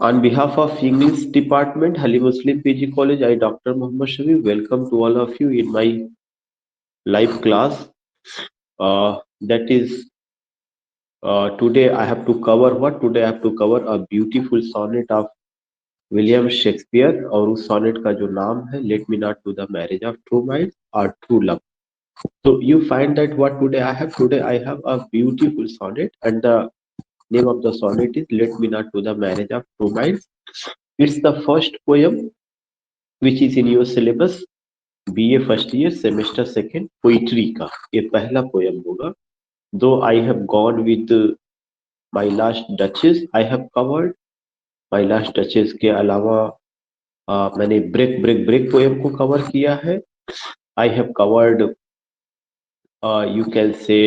On behalf of English Department, Haly Muslim PG College, I, Dr. Muhammad Shafi, welcome to all of you in my live class. That is, today I have to cover what? Today I have to cover a beautiful sonnet of William Shakespeare और उस sonnet का जो नाम है let me not to the marriage of true mind और true love. So you find that what today I have? Today I have a beautiful sonnet, and the name of the sonnet is Let Me Not to the Marriage of Two Minds. It's the first poem which is in your syllabus. BA first year semester second poetry का ये पहला poem होगा. दो आई have gone with my last duchess, I have covered my last duchess के अलावा मैंने break break break poem को cover किया है. I have covered you can say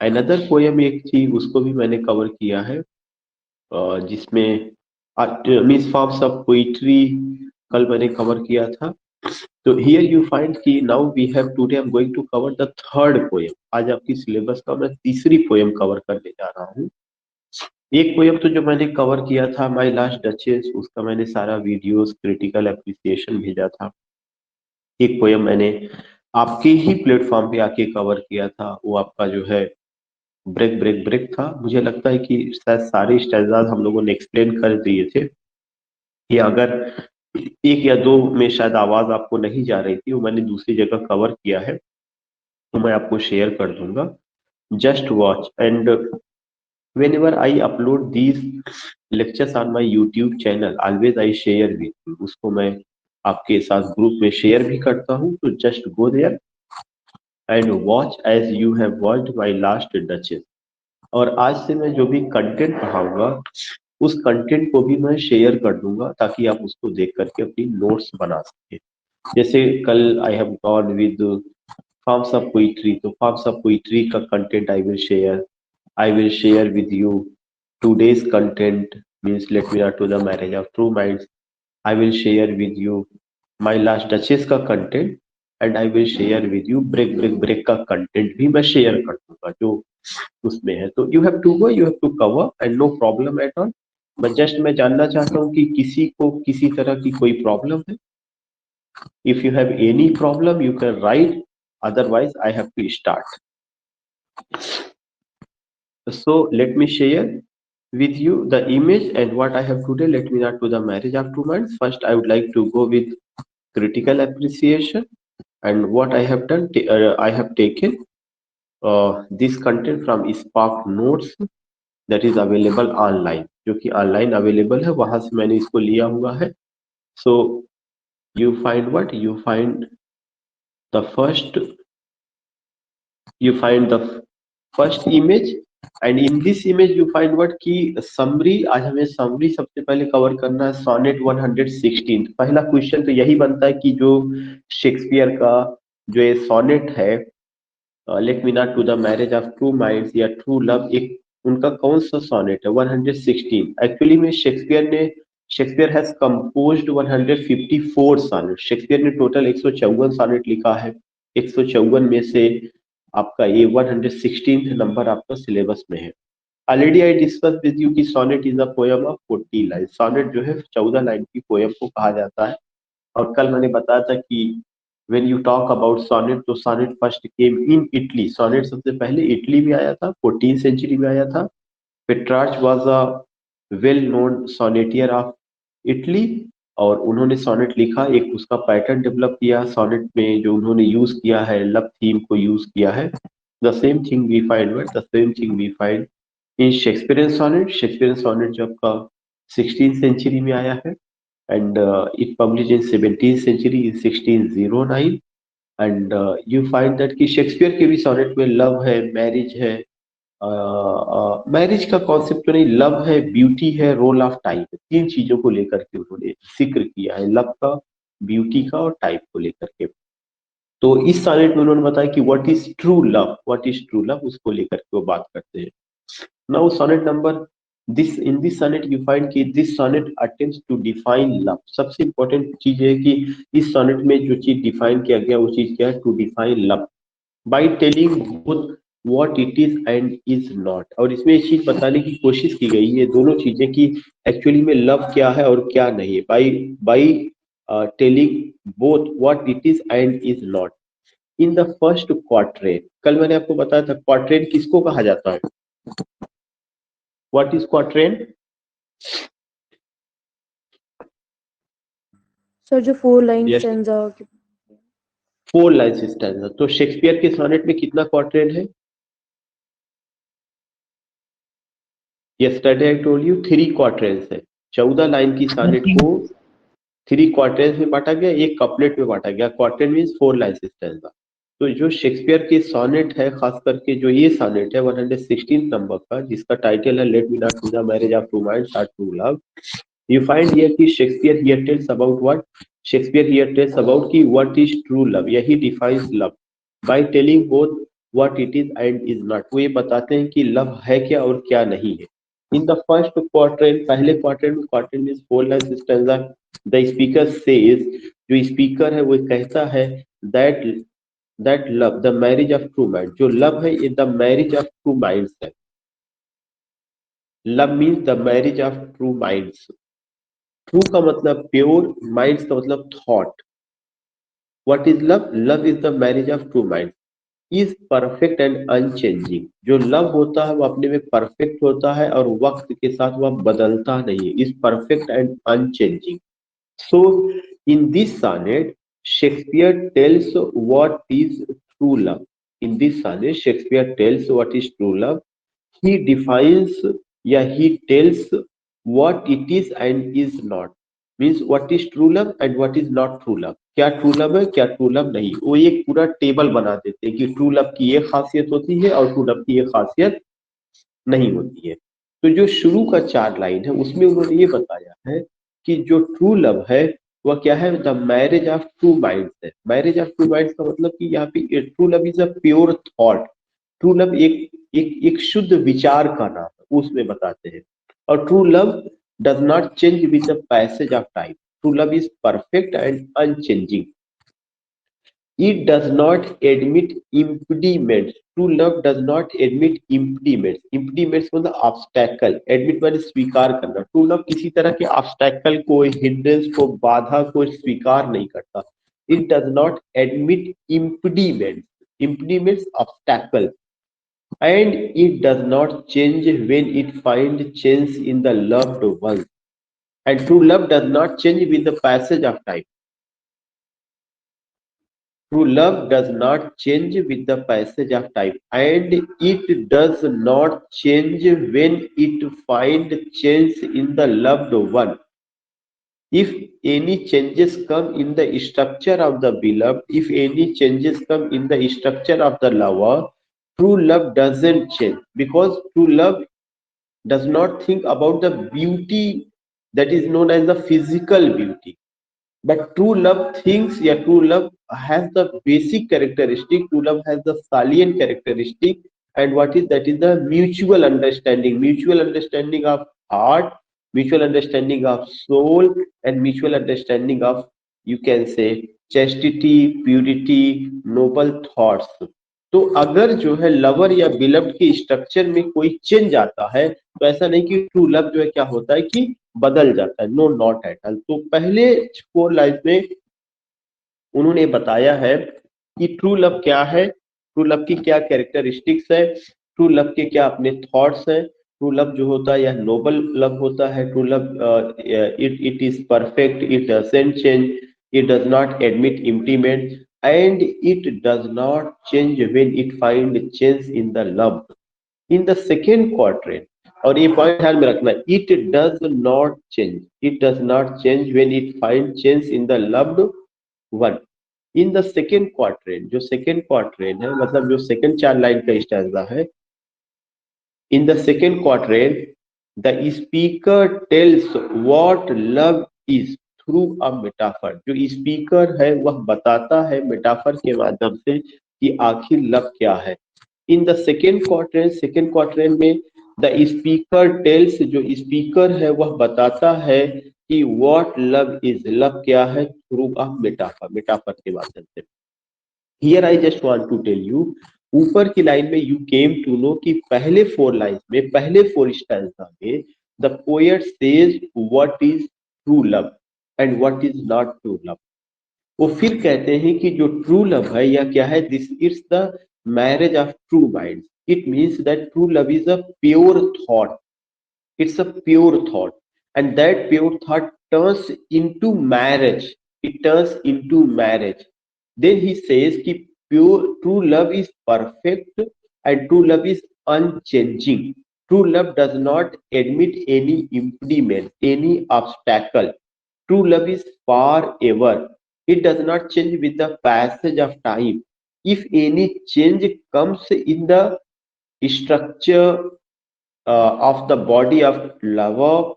another poem एक थी उसको भी मैंने कवर किया है जिसमें मीन्स फॉर्म्स ऑफ पोइट्री कल मैंने कवर किया था. तो हियर यू फाइंड कि now we have today I am going to cover the third poem. आज आपकी सिलेबस का मैं तीसरी पोयम कवर करने जा रहा हूँ. एक पोयम तो जो मैंने कवर किया था माय लास्ट डचेस, उसका मैंने सारा वीडियोस क्रिटिकल एप्रिसिएशन भेजा था. एक पोयम मैंने आपके ही प्लेटफॉर्म पे आके कवर किया था, वो आपका जो है ब्रेक ब्रेक ब्रेक था. मुझे लगता है कि शायद सारे स्टैंजाज हम लोगों ने एक्सप्लेन कर दिए थे. कि अगर एक या दो में शायद आवाज आपको नहीं जा रही थी, वो मैंने दूसरी जगह कवर किया है, तो मैं आपको शेयर कर दूंगा. Just watch and whenever I upload these lectures on my YouTube channel, always I share with you. उसको मैं आपके साथ ग्रुप में शेयर भी करता हूँ. तो just go there and watch as you have watched my last Duchess. और आज से मैं जो भी कंटेंट पढ़ाऊंगा उस कंटेंट को भी मैं शेयर कर दूंगा ताकि आप उसको देख करके अपनी नोट्स बना सके. जैसे कल I have gone with forms of poetry, तो फॉर्म्स ऑफ पोइट्री का content I will share with you. Today's content means let me not to the marriage of true minds, I will share with you. My last duchess का content and I will share with you. Break break break का content भी मैं share कर दूंगा जो उसमें है. तो you have to go, you have to cover and no problem at all. मैं जानना चाहता हूँ कि किसी को किसी तरह की कोई प्रॉब्लम है. If you have any problem you can write, otherwise I have to start. So let me share with you the image and what I have today. Let me not to the marriage of two minds. First I would like to go with critical appreciation and what I have done. I have taken this content from Spark Notes that is available online, जो कि online available है, वहां से मैंने इसको लिया हुआ है. So you find what? The first you find the first image and in this image you find what की समरी. आज हमें समरी सबसे पहले कवर करना है. सोनेट 116. पहला क्वेश्चन तो यही बनता है कि जो शेक्सपियर का जो ये सोनेट है let me not to the marriage of true minds या ट्रू लव, एक उनका कौन सा सोनेट है? 116. एक्चुअली में Shakespeare has composed 154 sonnet. Shakespeare ने टोटल 154 सोनेट लिखा है. 154 में से आपका ये 116 नंबर आपका सिलेबस में है. Already I discuss with you कि sonnet is a poem of 40 line. Sonnet जो है 14 लाइन की पोयम को कहा जाता है. और कल मैंने बताया था कि when you talk about sonnet, तो sonnet first came in Italy. sonnet सबसे पहले इटली में आया था, 14th सेंचुरी में आया था. Petrarch was a well known sonneteer of Italy और उन्होंने सोनेट लिखा. एक उसका पैटर्न डेवलप किया सोनेट में जो उन्होंने यूज किया है, लव थीम को यूज किया है. The same thing we find the same thing we find in Shakespearean sonnet. Shakespearean sonnet जो आपका 16th सेंचुरी में आया है and it published in 17th century in 1609. and you find that कि Shakespeare के भी सोनेट में लव है, मैरिज है. मैरिज का कॉन्सेप्ट तो नहीं, लव है, ब्यूटी है, रोल ऑफ टाइम, तीन चीजों को लेकर के उन्होंने जिक्र किया है, लव का, ब्यूटी का और टाइप को लेकर के. तो इस सोनेट में उन्होंने बताया कि what is true love, what is true love, उसको लेकर के वो बात करते हैं. Now sonnet number this in this sonnet you find कि this sonnet attempts to define love. सबसे important चीज है कि इस sonnet में जो चीज डिफाइन किया गया वो चीज क्या है? To define love by telling both what it is and is not. और इसमें एक चीज बताने की कोशिश की गई है, दोनों चीजें कि एक्चुअली में लव क्या है और क्या नहीं है, by by telling both what it is and is not. In the first quadrant, कल मैंने आपको बताया था क्वाड्रेंट किसको कहा जाता है, व्हाट इज क्वाड्रेंट? सर जो 4 line yes, stanza. 4 line stanza. तो शेक्सपियर के सोनेट में कितना क्वाड्रेंट है? Yesterday I told you 3 quadrants है। 14 लाइन की सोनेट को 3 क्वार्टर्स में बांटा गया, एक कपलेट में बांटा गया। Quarter means 4 line stanza. तो जो शेक्सपियर के सोनेट है, खास करके जो ये सोनेट है 116 नंबर का, जिसका टाइटल है let me not do the marriage of two minds are true love, you find here कि Shakespeare here tells about what? Shakespeare here tells about कि what is true love, यही defines love by telling both what it is and is not। वो ये बताते हैं कि love है क्या और क्या नहीं है। इन द फर्स्ट क्वार्टर, पहले क्वार्टर में, quarter means 4 line stanza, the speaker says, जो स्पीकर है वो कहता है that that love the marriage of true mind, जो लव है ये the marriage of true minds है। Love means the marriage of true minds. True का मतलब प्योर, माइंड्स का मतलब thought. What is love? Love is the marriage of true mind, is perfect and unchanging. जो love होता है वो अपने में परफेक्ट होता है और वक्त के साथ वह बदलता नहीं है, is perfect and unchanging. So in this sonnet Shakespeare tells what is true love. In this sonnet Shakespeare tells what is true love. he defines या he tells what it is and is not, means what is true love and what is not true love। क्या true love है, क्या true love नहीं। वो एक पूरा table बना देते हैं कि ट्रू लव की ये खासियत होती है और ट्रू लव की ये खासियत नहीं होती है। तो जो शुरू का 4 लाइन है उसमें उन्होंने ये बताया है कि जो ट्रू लव है वह क्या है, the marriage of true minds है। मैरिज ऑफ ट्रू माइंड्स का मतलब कि यहाँ पे true love is a pure thought. True love एक शुद्ध विचार का नाम है, उसमें बताते हैं। और true love does not change with the passage of time. True love is perfect and unchanging. It does not admit impediments. True love does not admit impediments. Impediments मतलब obstacle. Admit माने स्वीकार करना। True love किसी तरह के obstacle को, hindrance को, बाधा को स्वीकार नहीं करता। It does not admit impediments. Impediments obstacle. And it does not change when it finds chance in the loved ones. And true love does not change with the passage of time. True love does not change with the passage of time, and it does not change when it finds change in the loved one. If any changes come in the structure of the beloved, if any changes come in the structure of the lover, true love doesn't change, because true love does not think about the beauty that is known as the physical beauty. But true love thinks, yeah, true love has the basic characteristic, true love has the salient characteristic, and what is that is the mutual understanding of heart, mutual understanding of soul, and mutual understanding of, you can say, chastity, purity, noble thoughts। तो अगर जो है lover या beloved के structure में कोई change आता है तो ऐसा नहीं कि ट्रू लव जो है क्या होता है कि बदल जाता है, नो नॉट एट ऑल। तो पहले 4 लाइन में उन्होंने बताया है कि ट्रू लव क्या है, ट्रू लव की क्या कैरेक्टरिस्टिक्स है, ट्रू लव के क्या अपने थॉट्स हैं। ट्रू लव जो होता है यह नोबल लव होता है। True love it is perfect, it doesn't change, it does not admit implement, and it does not change when it find change in the love. In the second quadrant, और ये point ध्यान में रखना, it does not change, it does not change when it find change in the loved one. In the second quadrant, जो second quadrant है मतलब जो second 4 line का स्टैंजा है, in the second quadrant the speaker tells what love is through a metaphor. जो speaker है वह बताता है मेटाफर के माध्यम से कि आखिर लव क्या है। इन द सेकेंड क्वाड्रेंट में द स्पीकर टेल्स, जो स्पीकर है वह बताता है कि व्हाट लव इज, लव क्या है, थ्रू अ मेटाफर, मेटाफर के माध्यम से। Here I just want to tell you ऊपर की लाइन में यू केम टू नो कि पहले 4 लाइन में, पहले 4 स्टैंजा में the poet says what is true love and what is not true love. वो फिर कहते हैं कि जो ट्रू लव है या क्या है, this it's the marriage of true mind. It means that true love is a pure thought, it's a pure thought, and that pure thought turns into marriage. It turns into marriage. Then he says कि pure true love is perfect and true love is unchanging. True love does not admit any impediment, any obstacle. True love is forever. It does not change with the passage of time. If any change comes in the structure of the body of lover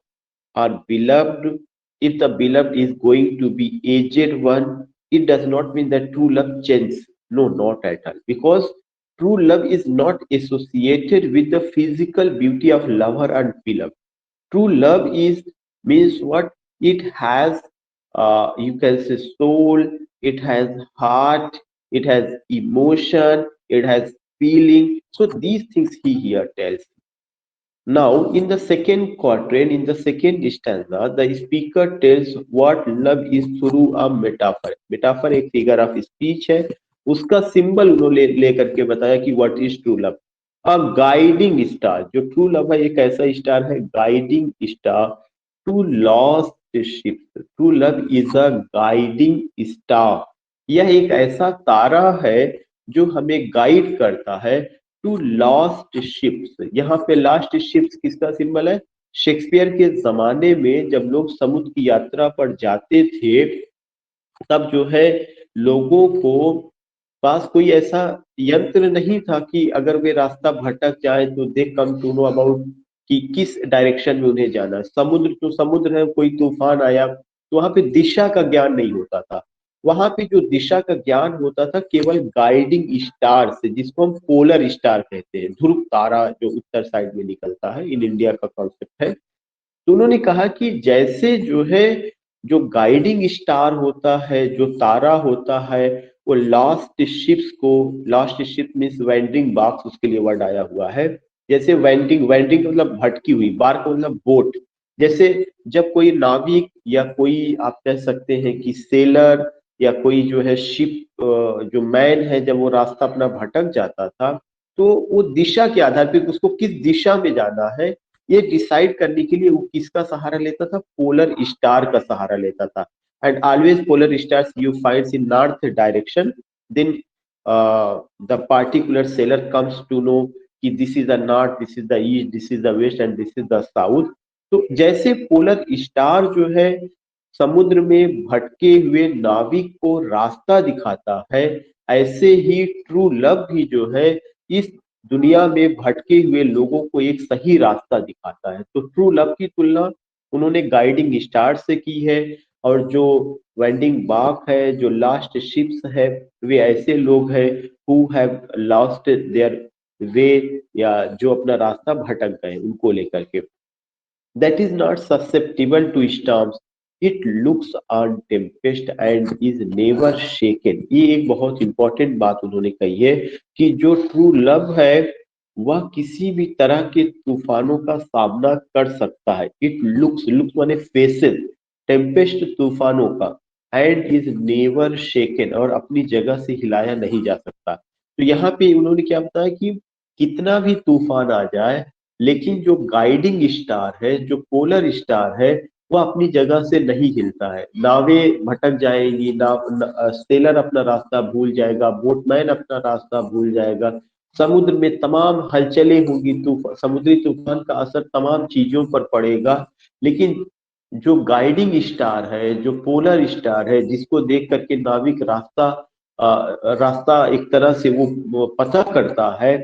or beloved, if the beloved is going to be aged one, it does not mean that true love changes. No, not at all. Because true love is not associated with the physical beauty of lover and beloved. True love is means what? It has, you can say, soul, it has heart, it has emotion, it has feeling. So these things he here tells. Now, in the second quatrain, in the second stanza, the speaker tells what love is through a metaphor. Metaphor एक figure of speech है, उसका symbol उन्होंने ले करके बताया कि what is true love. A guiding star, जो true love है एक ऐसा star है, guiding star to lost ships. True love is a guiding star. यह एक ऐसा तारा है जो हमें गाइड करता है टू लॉस्ट शिप्स। यहाँ पे लास्ट शिप्स किसका सिंबल है? शेक्सपियर के जमाने में जब लोग समुद्र की यात्रा पर जाते थे, तब जो है लोगों को पास कोई ऐसा यंत्र नहीं था कि अगर वे रास्ता भटक जाए तो दे कम टू नो अबाउट कि किस डायरेक्शन में उन्हें जाना है। समुद्र तो समुद्र है, कोई तूफान आया तो वहां पे दिशा का ज्ञान नहीं होता था। वहां पे जो दिशा का ज्ञान होता था केवल गाइडिंग स्टार से, जिसको हम पोलर स्टार कहते हैं, ध्रुव तारा जो उत्तर साइड में निकलता है, इन इंडिया का कॉन्सेप्ट है। तो उन्होंने कहा कि जैसे जो है जो गाइडिंग स्टार होता है, जो तारा होता है, वो लास्ट शिप्स को, last ship means vending box, उसके लिए वर्ड आया हुआ है। जैसे वेंडिंग, वेंडिंग मतलब भटकी हुई, बार का मतलब बोट। जैसे जब कोई नाविक या कोई आप कह सकते हैं कि सेलर या कोई जो है शिप जो मैन है, जब वो रास्ता अपना भटक जाता था तो वो दिशा के आधार पर उसको किस दिशा में जाना है ये डिसाइड करने के लिए वो किसका सहारा लेता था? पोलर स्टार का सहारा लेता था। And always polar stars you finds in north direction, then the particular sailor comes to know कि this is the north, this is the east, this is the west and this is the south. तो जैसे polar star जो है समुद्र में भटके हुए नाविक को रास्ता दिखाता है, ऐसे ही ट्रू लव भी जो है इस दुनिया में भटके हुए लोगों को एक सही रास्ता दिखाता है। तो ट्रू लव की तुलना उन्होंने गाइडिंग स्टार से की है, और जो वेंडिंग बाक है, जो लास्ट शिप्स है, वे ऐसे लोग हैं who have lost their way, या जो अपना रास्ता भटक गए उनको लेकर के। that is not susceptible to storms, it looks on tempest and is never shaken। ये एक बहुत इंपॉर्टेंट बात उन्होंने कही है कि जो ट्रू लव है वह किसी भी तरह के तूफानों का सामना कर सकता है। इट लुक्स, लुक्स माने फेसेस टेम्पेस्ट तूफानों का, एंड इज नेवर शेकन, और अपनी जगह से हिलाया नहीं जा सकता। तो यहाँ पे उन्होंने क्या बताया कि कितना भी तूफान आ जाए, लेकिन जो गाइडिंग स्टार है, जो पोलर स्टार है, वह अपनी जगह से नहीं हिलता है। नावें भटक जाएंगी, सेलर अपना रास्ता भूल जाएगा, बोटमैन अपना रास्ता भूल जाएगा, समुद्र में तमाम हलचलें होंगी, समुद्री तूफान का असर तमाम चीजों पर पड़ेगा, लेकिन जो गाइडिंग स्टार है, जो पोलर स्टार है, जिसको देख करके नाविक रास्ता एक तरह से वो पता करता है,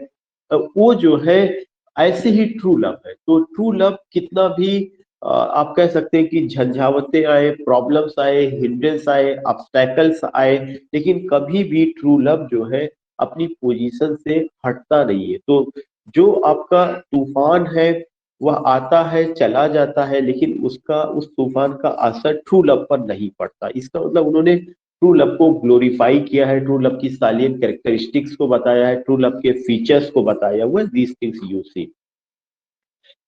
वो जो है ऐसे ही ट्रू लव है। तो ट्रू लव कितना भी आप कह सकते हैं कि झंझावतें आए, प्रॉब्लम्स आए, हिंड्रेंस आए, ऑब्स्टैकल्स आए, लेकिन कभी भी ट्रू लव जो है अपनी पोजीशन से हटता नहीं है। तो जो आपका तूफान है वह आता है चला जाता है, लेकिन उसका, उस तूफान का असर ट्रू लव पर नहीं पड़ता। इसका मतलब उन्होंने ट्रू लव को ग्लोरीफाई किया है, ट्रू लव की सालियन कैरेक्टरिस्टिक्स को बताया है, ट्रू लव के फीचर्स को बताया हुआ है, these things you see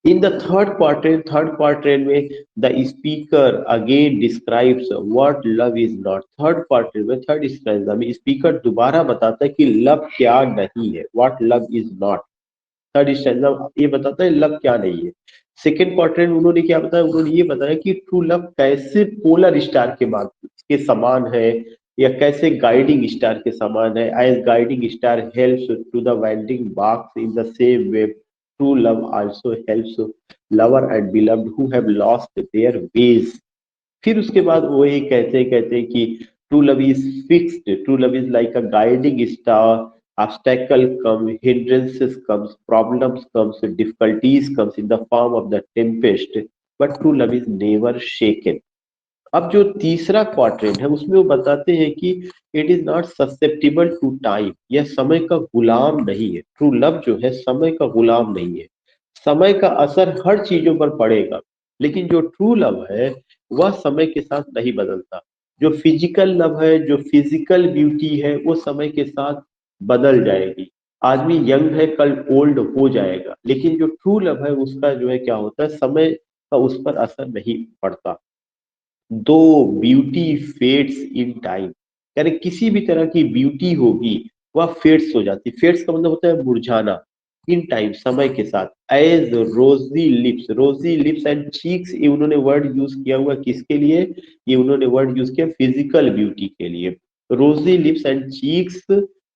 in the third quadrant में the speaker again describes what love is not. Third quarter में थर्ड स्टैंजा में स्पीकर दोबारा बताता है कि लव क्या नहीं है, what love is not. Third stanza ये बताता है लव क्या नहीं है. सेकेंड क्वार्टर में उन्होंने क्या बताया, उन्होंने ये बताया कि ट्रू लव कैसे पोलर स्टार के समान है, या कैसे गाइडिंग स्टार के समान है. As guiding star helps to the winding barks in the same way true love also helps lover and beloved who have lost their ways. फिर उसके बाद वो ये कहते हैं कि true love is fixed, true love is like a guiding star, obstacle come, hindrances comes, problems comes, difficulties comes in the form of the tempest, but true love is never shaken. अब जो तीसरा quadrant है उसमें वो बताते हैं कि it is not susceptible to time, यह समय का गुलाम नहीं है. ट्रू लव जो है समय का गुलाम नहीं है, समय का असर हर चीजों पर पड़ेगा, लेकिन जो ट्रू लव है वह समय के साथ नहीं बदलता. जो फिजिकल लव है, जो फिजिकल ब्यूटी है, वो समय के साथ बदल जाएगी. आदमी यंग है, कल ओल्ड हो जाएगा, लेकिन जो ट्रू लव है उसका जो है क्या होता है, समय का उस पर असर नहीं पड़ता. दो ब्यूटी फेड्स इन टाइम, यानी किसी भी तरह की ब्यूटी होगी वह फेड्स हो जाती. फेड्स का मतलब होता है मुरझाना. इन टाइम समय के साथ. एज रोजी लिप्स एंड चीक्स, ये उन्होंने वर्ड यूज किया हुआ किसके लिए, ये उन्होंने वर्ड यूज किया फिजिकल ब्यूटी के लिए. रोजी lips and cheeks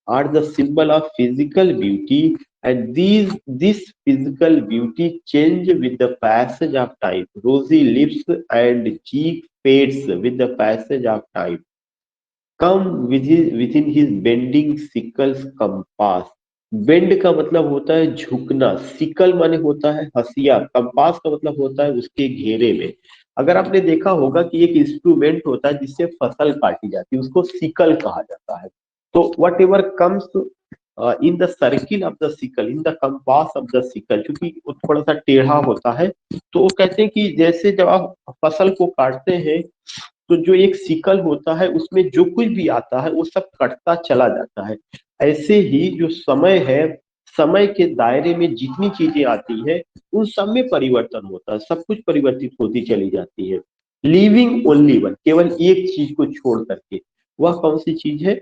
are the symbol of physical beauty, and this physical beauty change with the passage of time. Rosy lips and cheek fades with the passage of time. Come within his bending sickle's compass. Bend का मतलब होता है झुकना, sickle माने होता है हसिया, compass का मतलब होता है उसके घेरे में. अगर आपने देखा होगा कि एक इंस्ट्रूमेंट होता है जिससे फसल काटी जाती है, उसको सिकल कहा जाता है. तो what ever comes in the circle of the sickle, in the compass of the sickle, क्योंकि वो थोड़ा सा टेढ़ा होता है, तो वो कहते हैं कि जैसे जब आप फसल को काटते हैं तो जो एक सिकल होता है उसमें जो कुछ भी आता है वो सब कटता चला जाता है. ऐसे ही जो समय है, समय के दायरे में जितनी चीजें आती है उन सब में परिवर्तन होता है, सब कुछ परिवर्तित होती चली जाती है. लिविंग ओनली वन, केवल एक चीज को छोड़ करके. वह कौन सी चीज है,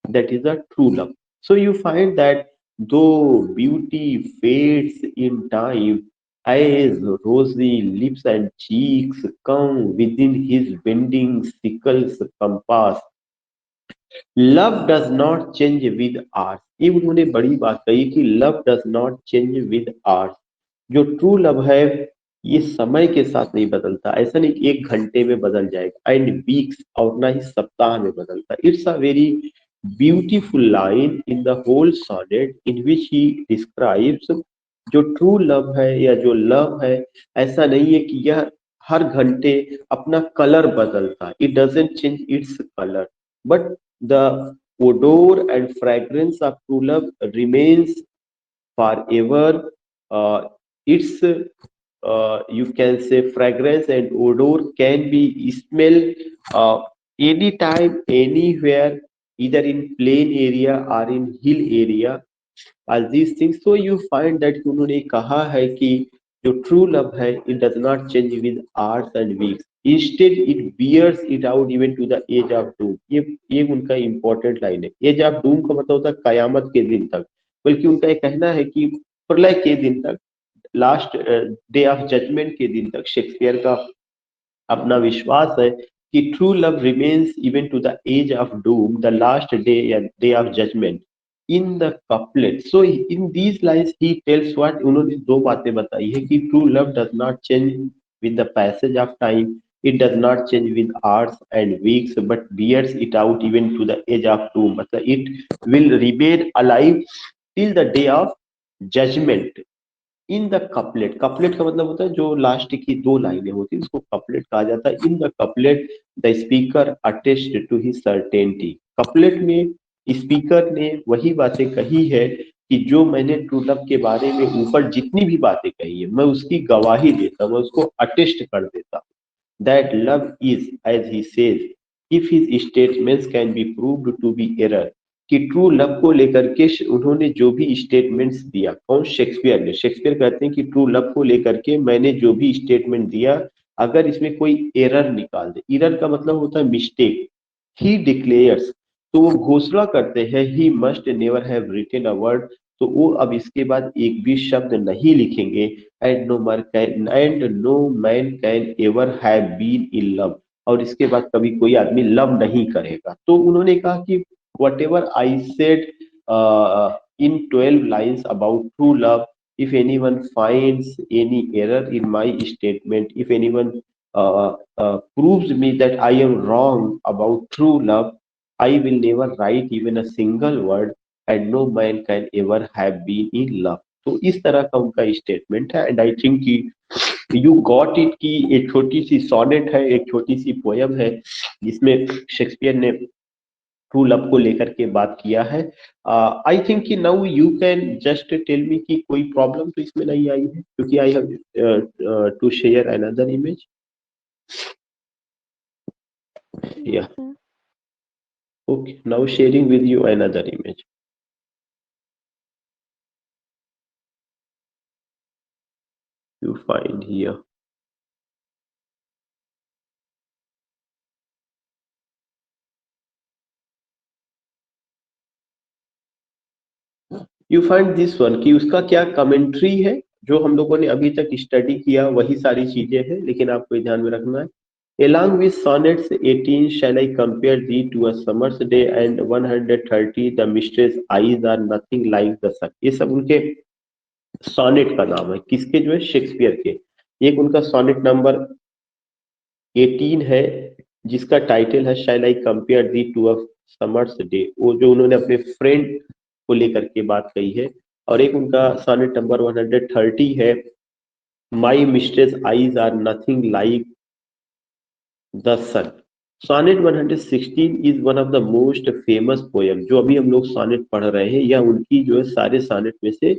that is a true love. So you find that though beauty fades in time, as rosy lips and cheeks come within his bending sickle's compass, love does not change with ours. ये उन्होंने बड़ी बात कही कि love does not change with ours. जो true love है ये समय के साथ नहीं बदलता, ऐसा नहीं कि एक घंटे में बदल जाएगा, एंड वीक्स, और ना ही सप्ताह में बदलता. It's a very beautiful line in the whole sonnet in which he describes. जो ट्रू लव है या जो लव है, ऐसा नहीं है कि यह हर घंटे अपना कलर बदलता, it doesn't change its colour, but the odor and fragrance of true love remains forever. Its you can say fragrance and odor can be smell uh, anytime, anywhere, either in plain area or in hill area, all these things. So you find that उन्होंने कहा है कि जो true love है it does not change with hours and weeks, instead it bears it out even to the age of doom. ये उनका important line है. As of Doom का मतलब होता है कयामत के दिन तक, बल्कि उनका ये कहना है कि प्रलय के दिन तक, लास्ट डे ऑफ जजमेंट के दिन तक. शेक्सपियर का अपना विश्वास है कि true love remains even to the edge of doom, the last day या day of judgement. In the couplet, so in these lines he tells what, उन्होंने दो बातें बताई है कि true love does not change with the passage of time, it does not change with hours and weeks, but bears it out even to the edge of doom. मतलब it will remain alive till the day of judgement. In the couplet, couplet का मतलब होता है जो last की दो लाइनें होती है उसको कपलेट कहा जाता है. In the couplet the speaker attest to his certainty. Couplet में स्पीकर ने वही बातें कही है कि जो मैंने ट्रू लव के बारे में ऊपर जितनी भी बातें कही है मैं उसकी गवाही देता हूँ, मैं उसको अटेस्ट कर देता हूँ. That love is as he says if his statements can be proved to be error. कि ट्रू लव को लेकर के उन्होंने जो भी स्टेटमेंट्स दिया, कौन? शेक्सपियर ने। शेक्सपियर कहते हैं कि ट्रू लव को लेकर के मैंने जो भी स्टेटमेंट दिया, अगर इसमें कोई एरर निकाल दे, एरर का मतलब होता है मिस्टेक, ही डिक्लेयर्स, तो वो घोषणा करते हैं, he must never have written a word, तो वो अब इसके बाद एक भी शब्द नहीं लिखेंगे। And no man can ever have been in love, और इसके बाद कभी कोई आदमी लव नहीं करेगा। तो उन्होंने कहा कि what ever I said in 12 lines about true love, if anyone finds any error in my statement, if anyone proves me that I am wrong about true love, I will never write even a single word, and no man can ever have been in love। तो इस तरह का उनका statement है। And I think कि you got it, की एक छोटी सी सोनेट है, एक छोटी सी पोयम है, जिसमें शेक्सपियर ने ट्रू लव को लेकर के बात किया है। आई थिंक कि now you can just tell me कि कोई प्रॉब्लम तो इसमें नहीं आई है, क्योंकि I have to share another image. Yes, या sir. Okay, now sharing with you another image. You find here, you find this one, कि उसका क्या कमेंट्री है, जो हम लोगों ने अभी तक स्टडी किया वही सारी चीजें हैं, लेकिन आपको ध्यान में रखना है। Along with sonnets 18, shall I compare thee to a summer's day, and 130, the mistress eyes are nothing like the sun। ये सब उनके सॉनेट का नाम है, किसके? जो है शेक्सपियर के। एक उनका सॉनेट नंबर 18 है, जिसका टाइटल है shall I compare thee to a summer's day, वो जो उन्होंने अपने फ्रेंड को लेकर के बात कही है। और एक उनका सॉनेट नंबर 130 है, my mistress eyes are nothing like the sun. Sonnet 116 is one of the most famous poem, जो अभी हम लोग सॉनेट पढ़ रहे हैं, यह उनकी जो है सारे सॉनेट में से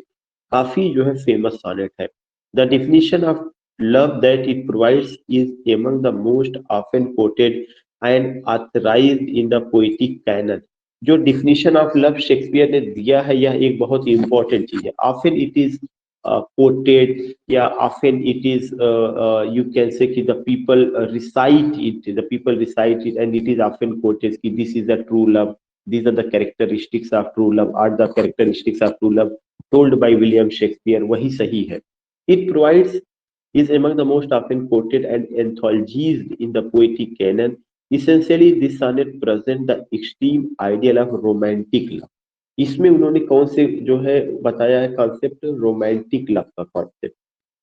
काफी जो है फेमस सॉनेट है। The definition of love that it provides is among the most often quoted and authorized in the poetic canon. जो डिफिनीशन ऑफ लव शेक्सपियर ने दिया है, यह एक बहुत ही इंपॉर्टेंट चीज है। Often it is quoted, yeah, often it is you can say कि the people recite it, and it is often quoted कि this is the true love, these are the characteristics of true love, are the characteristics of true love told by William Shakespeare, वही सही है। It provides is among the most often quoted and anthologized in the poetic canon। Essentially this sonnet present the extreme ideal of romantic love। इसमें उन्होंने कौन से जो है बताया है कॉन्सेप्ट? रोमांटिक लव का कॉन्सेप्ट।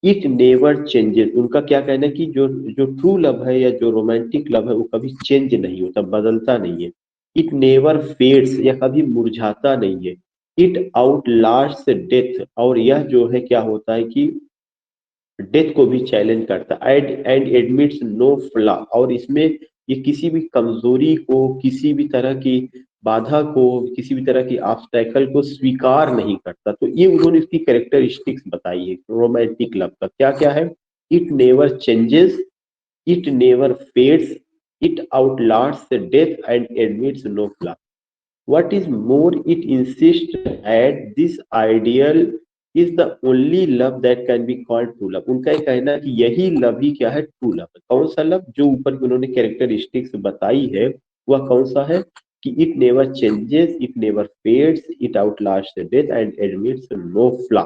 इट नेवर चेंजेस, उनका क्या कहना है कि जो जो ट्रू लव है या जो रोमांटिक लव है वो कभी चेंज नहीं होता, बदलता नहीं है। इट नेवर फेड्स, या कभी मुरझाता नहीं है। इट आउट लास्ट डेथ, और यह जो है क्या होता है कि डेथ को भी चैलेंज करता है। एंड एडमिट्स नो फ्लॉ, और इसमें ये किसी भी कमजोरी को, किसी भी तरह की बाधा को, किसी भी तरह की ऑब्स्टैकल को स्वीकार नहीं करता। तो ये उन्होंने इसकी कैरेक्टरिस्टिक्स बताई है रोमांटिक लव का। क्या क्या है? It never changes, it never fades, it outlasts death and admits no flaw. What is more, it insists that this ideal is the only love that can be called true love। उनका ये कहना है कि यही love ही क्या है? True love. कौन सा लव? जो ऊपर की उन्होंने कैरेक्टरिस्टिक्स बताई है, वह कौन सा है? कि it never changes, it never fades, it outlast death and admits no flaw.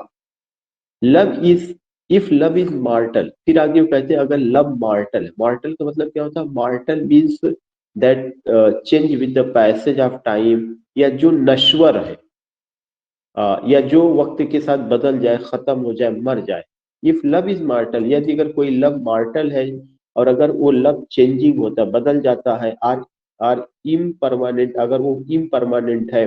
Love is, if love is mortal, फिर आगे वो कहते हैं अगर लव मार्टल है। मार्टल का मतलब क्या होता है? Mortal means that change with the passage of time, या जो नश्वर है, या जो वक्त के साथ बदल जाए, खत्म हो जाए, मर जाए। इफ लव इज मार्टल, यदि अगर कोई लव मार्टल है, और अगर वो लव चेंजिंग होता है, बदल जाता है, आर आर इम्परमानेंट, अगर वो इम्परमानेंट है,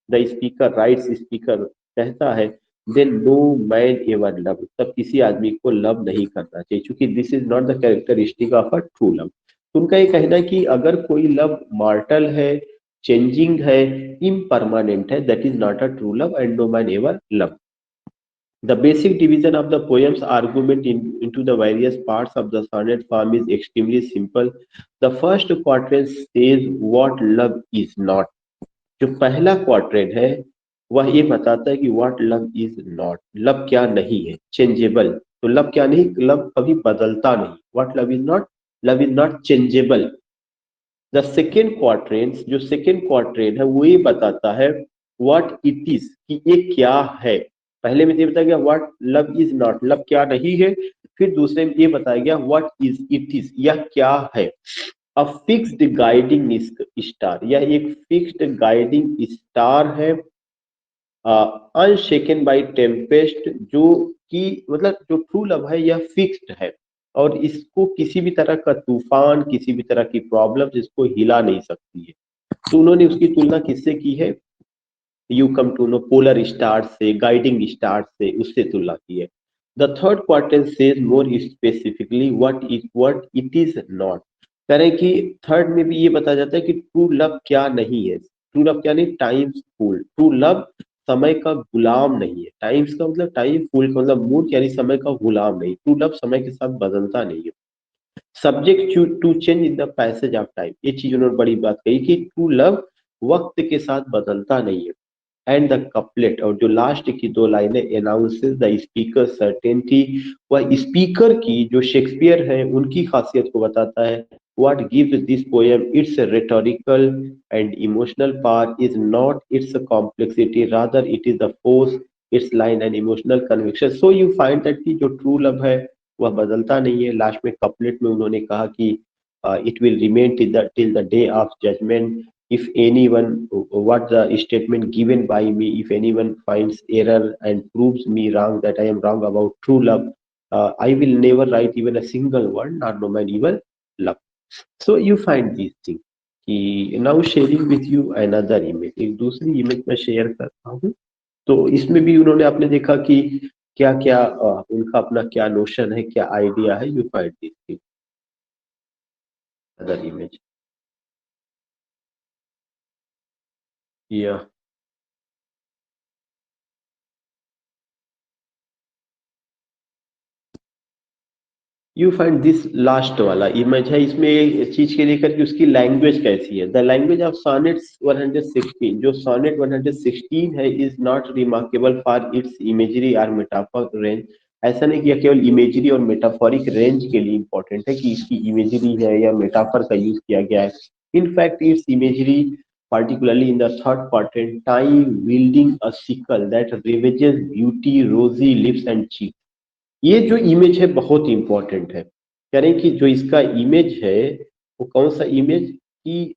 द स्पीकर राइट्स, स्पीकर कहता है, then no man ever love, तब किसी आदमी को लव नहीं करना चाहिए, क्योंकि this is not the characteristic of a true love. तो उनका ये कहना है कि अगर कोई लव मार्टल है, चेंजिंग है, इम्परमानेंट है, that is not a true love and no man ever love. The basic division of the poem's argument into the various parts of the sonnet form is extremely simple. The first quatrain says what love is not. जो पहला quadrant है वह ये बताता है कि what love is not, love क्या नहीं है, चेंजेबल। तो लव क्या नहीं, लव कभी बदलता नहीं। What love is not, love is not changeable. The second quadrant, जो सेकेंड क्वाड्रेंट है वो ये बताता है व्हाट इट इज, कि ये क्या है। पहले में ये बताया गया what love is not, love क्या नहीं है। फिर दूसरे में ये बताया गया व्हाट इज इट इज, यह क्या है। अ फिक्स्ड गाइडिंग स्टार, यह एक फिक्स्ड गाइडिंग स्टार है। अनशेकन बाय टेम्पेस्ट, जो कि मतलब जो ट्रू लव है यह फिक्स्ड है और इसको किसी भी तरह का तूफान, किसी भी तरह की प्रॉब्लम इसको हिला नहीं सकती है। तो उन्होंने उसकी तुलना किससे की है, you come to know polar star से, गाइडिंग स्टार से, उससे तुलना की है। The third quarter says more specifically what it is not. कह रहे हैं कि थर्ड में भी ये बताया जाता है कि ट्रू लव क्या नहीं है। ट्रू लव क्या नहीं, टाइम्स फूल। ट्रू लव समय का गुलाम नहीं है। टाइम्स का मतलब टाइम, फूल का मतलब मूड, यानी समय का गुलाम नहीं। ट्रू लव समय के साथ बदलता नहीं है। Subject to change in the passage of time, ये चीज उन्होंने बड़ी बात कही कि ट्रू लव वक्त के साथ बदलता नहीं है। एंड द कपलेट, और जो लास्ट की दो लाइनें, अनाउंसेस द स्पीकर सर्टेनिटी, वह स्पीकर की, जो शेक्सपियर है उनकी खासियत को बताता है। what gives this poem its rhetorical and emotional power is not its complexity, rather it is the force, its line and emotional conviction. So you find that कि जो ट्रू लव है वह बदलता नहीं है। लास्ट में कपलेट में उन्होंने कहा कि it will remain till the day of judgment, if anyone, what the statement given by me, if anyone finds error and proves me wrong, that I am wrong about true love, I will never write even a single word, not no man even love. So you find these things कि now sharing with you another image, एक दूसरी image मैं share करता हूँ। तो इसमें भी उन्होंने, आपने देखा कि क्या क्या उनका अपना क्या नोशन है, क्या आइडिया है। You find this thing, other image, या यू फाइंड दिस लास्ट वाला इमेज है। इसमें इस चीज के लेकर कि उसकी लैंग्वेज कैसी है। द लैंग्वेज ऑफ सोनेट्स 116, जो सोनेट 116 है, is not remarkable for its imagery और मेटाफर रेंज। ऐसा नहीं कि यह केवल इमेजरी और मेटाफोरिक रेंज के लिए इंपॉर्टेंट है कि इसकी इमेजरी है या मेटाफर का यूज किया गया है। In fact it's imagery, particularly in the third quadrant, time wielding a sickle that ravages beauty, rosy lips and cheeks, ये जो इमेज है बहुत इंपॉर्टेंट है। कह रहे हैं कि जो इसका इमेज है वो कौन सा इमेज, कि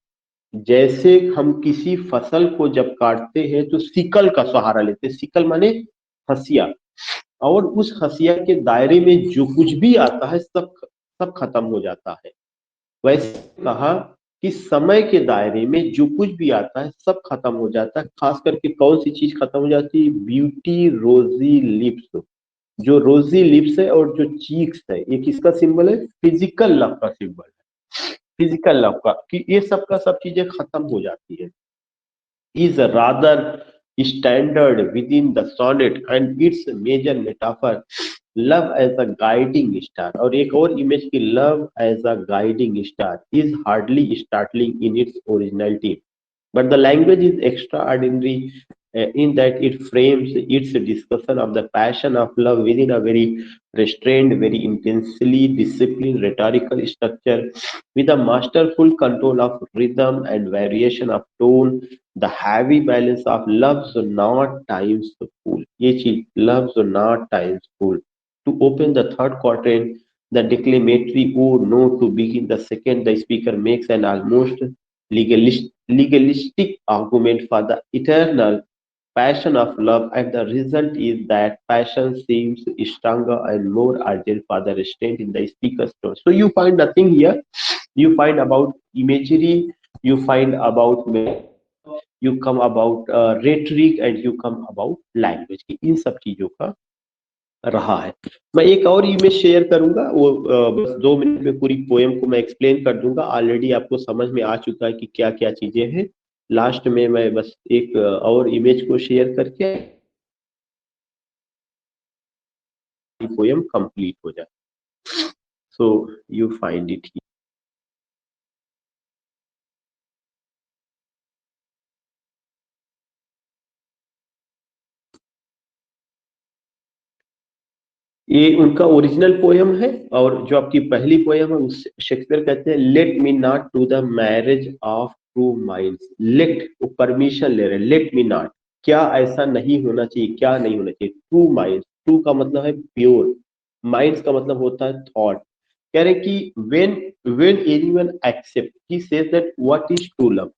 जैसे हम किसी फसल को जब काटते हैं तो सिकल का सहारा लेते हैं। सिकल माने हसिया, और उस हसिया के दायरे में जो कुछ भी आता है सब सब खत्म हो जाता है। वैसे कहा कि समय के दायरे में जो कुछ भी आता है सब खत्म हो जाता है। खास करके कौन सी चीज खत्म हो जाती है, ब्यूटी, रोजी लिप्स। जो रोजी लिप्स है और जो चीक्स है, ये किसका सिंबल है, फिजिकल लव का सिंबल है। फिजिकल लव का, कि ये सब का सब चीजें खत्म हो जाती है। is rather standard within the sonnet and its major metaphor, love as a guiding star। और एक और इमेज की love as a guiding star is hardly startling in its originality, but the language is extraordinary in that it frames its discussion of the passion of love within a very restrained, very intensely disciplined rhetorical structure, with a masterful control of rhythm and variation of tone, the heavy balance of love's not times full, ये चीज love's not times full। To open the third quatraint, the declamatory oh no, to begin the second, the speaker makes an almost legalistic argument for the eternal passion of love, and the result is that passion seems stronger and more urgent for the restraint in the speaker's tone. So you find nothing here. You find about imagery, you find about, you come about rhetoric, and you come about language की इन सब चीजों का रहा है। मैं एक और image share करूंगा, वो बस 2 मिनट में पूरी पोएम को मैं एक्सप्लेन कर दूंगा। ऑलरेडी आपको समझ में आ चुका है कि क्या क्या चीजें हैं। लास्ट में मैं बस एक और इमेज को शेयर करके पोयम कंप्लीट हो जाए। सो यू फाइंड इट। ये उनका ओरिजिनल पोयम है, और जो आपकी पहली पोयम है उस शेक्सपियर कहते हैं let me not to the marriage of true minds. Let, वो परमिशन ले रहे, लेट मी नॉट, क्या ऐसा नहीं होना चाहिए, क्या नहीं होना चाहिए। ट्रू माइंड्स, ट्रू का मतलब है प्योर, माइंड्स का मतलब होता है थॉट। कह रहे कि when when anyone accept, he says that what is true love,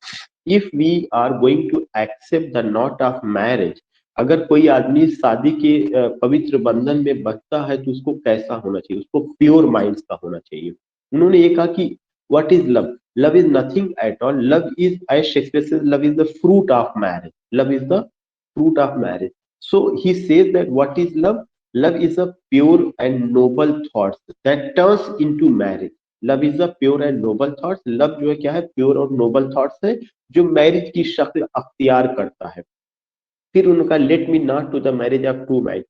if we are going to accept the knot of marriage, अगर कोई आदमी शादी के पवित्र बंधन में बंधता है तो उसको कैसा होना चाहिए, उसको प्योर माइंड्स का होना चाहिए। उन्होंने ये कहा कि what is love, love is nothing at all, love is, as Shakespeare says, love is the fruit of marriage, लव इज द fruit of marriage. So he says that what is love? Love is a pure and noble thoughts that turns into marriage. Love is the pure and Nobel thoughts, love जो है क्या है, pure और Nobel thoughts है जो marriage की शक्ल अख्तियार करता है। फिर उनका let me not to the marriage of true marriage,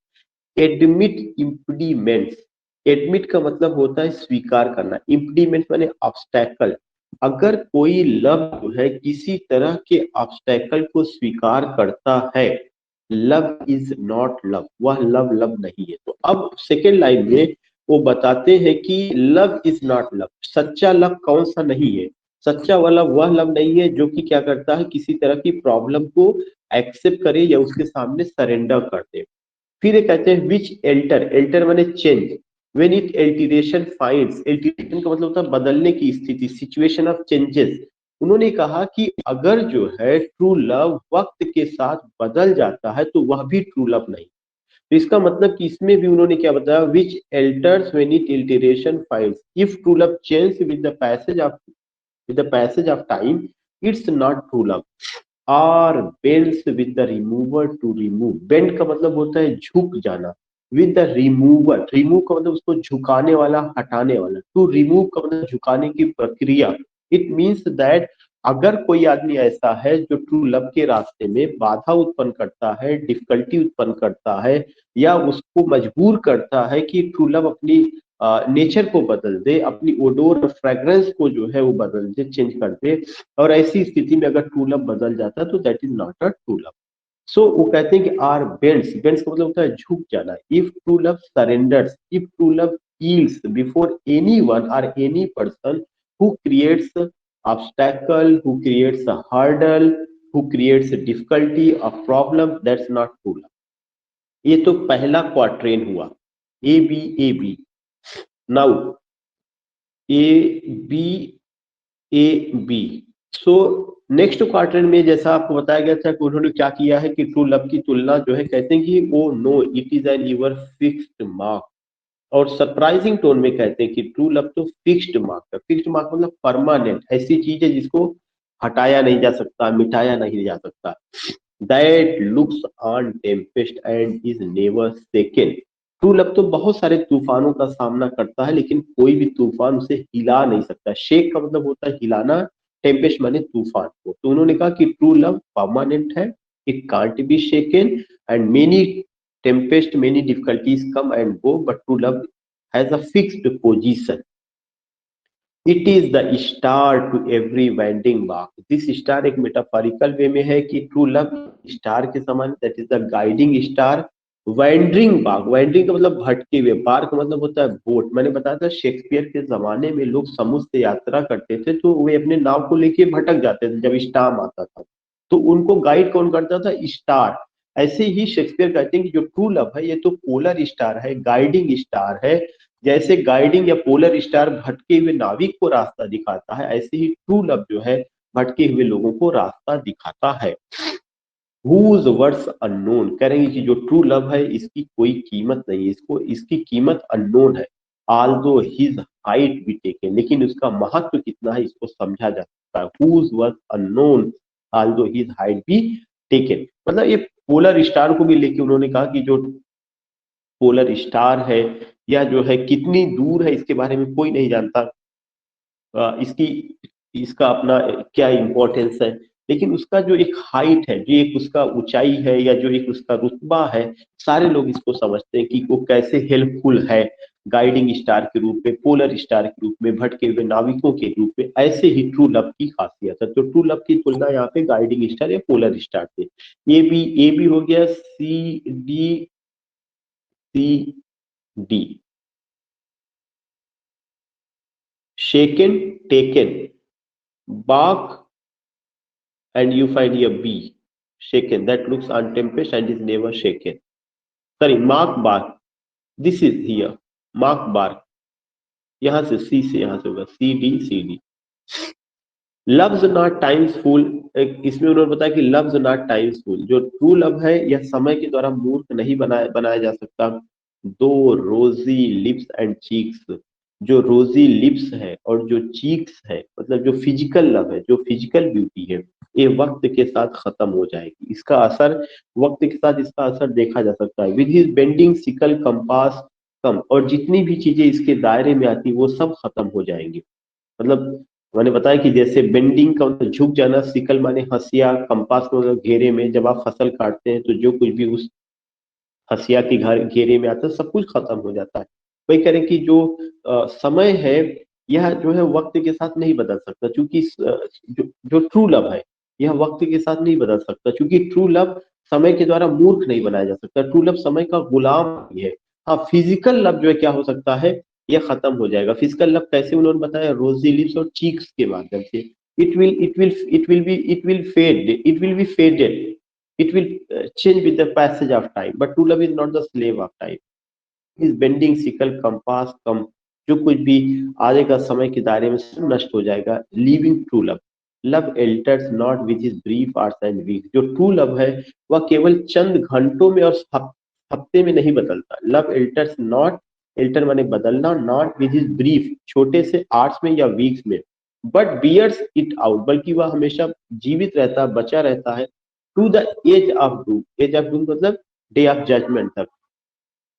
admit impediments. Admit का मतलब होता है स्वीकार करना, इम्पीडिमेंट माने ऑब्स्टैकल। अगर कोई लव जो है किसी तरह के ऑब्स्टैकल को स्वीकार करता है, लव इज नॉट लव, वह लव लव नहीं है। तो अब सेकेंड लाइन में वो बताते हैं कि लव इज नॉट लव, सच्चा लव कौन सा नहीं है। सच्चा वाला वह लव नहीं है जो कि क्या करता है, किसी तरह की प्रॉब्लम को एक्सेप्ट करे या उसके सामने सरेंडर कर दे। फिर ये कहते हैं विच एल्टर, एल्टर माने change, when it alteration finds, एल्टरेशन का मतलब होता है बदलने की स्थिति, सिचुएशन ऑफ चेंजेस। उन्होंने कहा कि अगर जो है ट्रू लव वक्त के साथ बदल जाता है तो वह भी ट्रू लव नहीं। तो इसका मतलब कि इसमें भी उन्होंने क्या बताया, which alters when it alteration finds, if true love change with the passage of, with the passage of time, it's not true love। और bends with the remover to remove, bend का मतलब होता है झुक जाना, with the remover, remove का मतलब उसको झुकाने वाला, हटाने वाला, to remove का मतलब झुकाने की प्रक्रिया। इट मीन्स दैट अगर कोई आदमी ऐसा है जो ट्रू लव के रास्ते में बाधा उत्पन्न करता है, डिफिकल्टी उत्पन्न करता है, या उसको मजबूर करता है कि ट्रू लव अपनी नेचर को बदल दे, अपनी ओडोर और फ्रेग्रेंस को जो है वो बदल दे, चेंज कर दे, और ऐसी स्थिति में अगर ट्रू लव बदल जाता है तो that is not a true love. So वो कहते हैं कि आर बेंड्स, बेंड्स का मतलब होता है झुक जाना, if true love surrenders, if true love yields before anyone or any person who creates obstacle, who creates a hurdle, who creates a difficulty, a problem, that's not true love। ये तो पहला quatrain हुआ, A B A B. Now A B A B. So next quarter में जैसा आपको बताया गया था कि उन्होंने क्या किया है कि ट्रू लव की तुलना जो है कहते हैं कि वो no it is an ever fixed mark, और सरप्राइजिंग टोन में कहते हैं कि ट्रू लव तो फिक्स्ड मार्क है। फिक्स्ड मार्क मतलब परमानेंट, ऐसी चीज है जिसको हटाया नहीं जा सकता, मिटाया नहीं जा सकता। That looks on Tempest and is never second. True love तो बहुत सारे तूफानों का सामना करता है लेकिन कोई भी तूफान उसे हिला नहीं सकता। शेक का मतलब होता है हिलाना, टेम्पेस्ट माने तूफान को। तो उन्होंने कहा कि ट्रू लव परमानेंट है, it can't be shaken, and many tempest, many difficulties come and go, but true love has a fixed position। It is the star to every winding path। This star एक metaphorical वे में है कि true love star के समान, that is the guiding star. Winding park, winding का मतलब भटके हुए, पार्क का मतलब होता है बोट। मैंने बताया था शेक्सपियर के जमाने में लोग समुद्र से यात्रा करते थे तो वे अपने नाव को लेके भटक जाते थे जब स्टार्म आता था, तो उनको गाइड कौन करता था, स्टार। ऐसे ही शेक्सपियर कहते हैं कि जो ट्रू लव है ये तो पोलर स्टार है, गाइडिंग स्टार है। जैसे गाइडिंग या पोलर स्टार भटके हुए नाविक को रास्ता दिखाता है, ऐसे ही ट्रू लव जो है भटके हुए लोगों को रास्ता दिखाता है। whose words unknown, करेंगे कि जो ट्रू लव है इसकी कोई कीमत नहीं, इसको इसकी कीमत अननोन है। although his height be taken, लेकिन उसका महत्व कितना है इसको समझा जा सकता है। whose words unknown although his height be taken, मतलब ये पोलर स्टार को भी लेके उन्होंने कहा कि जो पोलर स्टार है या जो है कितनी दूर है इसके बारे में कोई नहीं जानता, इसकी इसका अपना क्या इम्पोर्टेंस है। लेकिन उसका जो एक हाइट है, जो एक उसका ऊंचाई है, या जो एक उसका रुतबा है, सारे लोग इसको समझते हैं कि वो कैसे हेल्पफुल है गाइडिंग स्टार के रूप में, पोलर स्टार के रूप में, भटके हुए नाविकों के रूप में। ऐसे ही ट्रू लव की खासियत है। तो ट्रू लव की तुलना यहाँ पे गाइडिंग स्टार या पोलर स्टार से। ये भी हो गया। C D, C D, shaken, taken, bark, and you find here B, shaken, that looks untempest and is never shaken. Sorry, mark bark. This is here. Mark bark. यहाँ से सी से यहाँ से होगा C D, C D. Love's not time's fool, इसमें उन्होंने बताया कि लव्स नॉट टाइम्स फूल, जो ट्रू लव है यह समय के द्वारा मूर्ख नहीं बनाया बनाया जा सकता। दो रोजी लिप्स एंड चीक्स, जो रोजी लिप्स है और जो चीक्स है, मतलब जो फिजिकल लव है, जो फिजिकल ब्यूटी है, ये वक्त के साथ खत्म हो जाएगी। इसका असर, वक्त के साथ इसका असर देखा जा सकता है। With his bending sickle compass come, और जितनी भी चीजें इसके दायरे में आती वो सब खत्म हो जाएंगी। मतलब मैंने बताया कि जैसे बेंडिंग का मतलब झुक जाना, सिकल माने हंसिया, कंपास में मतलब घेरे में, जब आप फसल काटते हैं तो जो कुछ भी उस हंसिया के घर घेरे में आता है सब कुछ खत्म हो जाता है। वही करें कि जो समय है, यह जो है वक्त के साथ नहीं बदल सकता, क्योंकि जो ट्रू लव है यह वक्त के साथ नहीं बदल सकता, क्योंकि ट्रू लव समय के द्वारा मूर्ख नहीं बनाया जा सकता। ट्रू लव समय का गुलाम नहीं है। हाँ, फिजिकल लव जो है क्या हो सकता है, यह खत्म हो जाएगा। फिजिकल लव कैसे उन्होंने बताया, रोजी लिप्स और चीक्स के माध्यम से। It will be faded, it will change with the passage of time, but true love is not the slave of time. His bending sickle compass कम, जो कुछ भी आएगा समय के दायरे में सब नष्ट हो जाएगा। Living true love, love alters not with his brief hours and weeks, जो ट्रू लव है वह केवल चंद घंटों में और हफ्ते में नहीं बदलता। लव एल्टर्स नॉट, एल्टर माने बदलना, नॉट विद हिज ब्रीफ छोटे से आवर्स में या वीक्स में, बट बियर्स इट आउट, बल्कि वह हमेशा जीवित रहता है, बचा रहता है, to the edge of doom. Edge of doom मतलब डे ऑफ जजमेंट तक।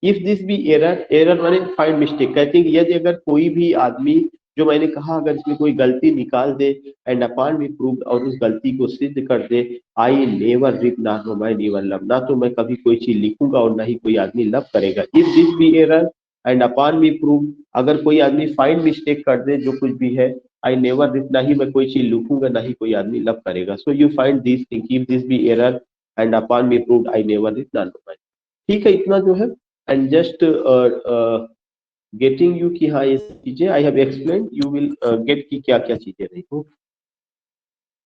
If this be error, error माने फाइंड मिस्टेक, कहते हैं कि यदि अगर कोई भी आदमी, जो मैंने कहा अगर इसमें कोई गलती निकाल दे, एंड अपॉन बी प्रूव, और उस गलती को सिद्ध कर दे, आई नेवर रिड ना नो माई नेवर लव, ना तो मैं कभी कोई चीज लिखूंगा और ना ही कोई आदमी लव करेगा। If this be error and upon be proved, अगर कोई आदमी फाइंड मिस्टेक कर दे जो कुछ भी है, आई नेवर रिड, ना ही मैं कोई चीज लिखूंगा ना ही कोई आदमी लव करेगा। So you find this thing, if this be error and upon be proved, I never writ nor no my. ठीक है, इतना जो है। एंड जस्ट गेटिंग यू कि हाँ ये चीजें I have explain, you will get कि क्या क्या चीजें रही हो।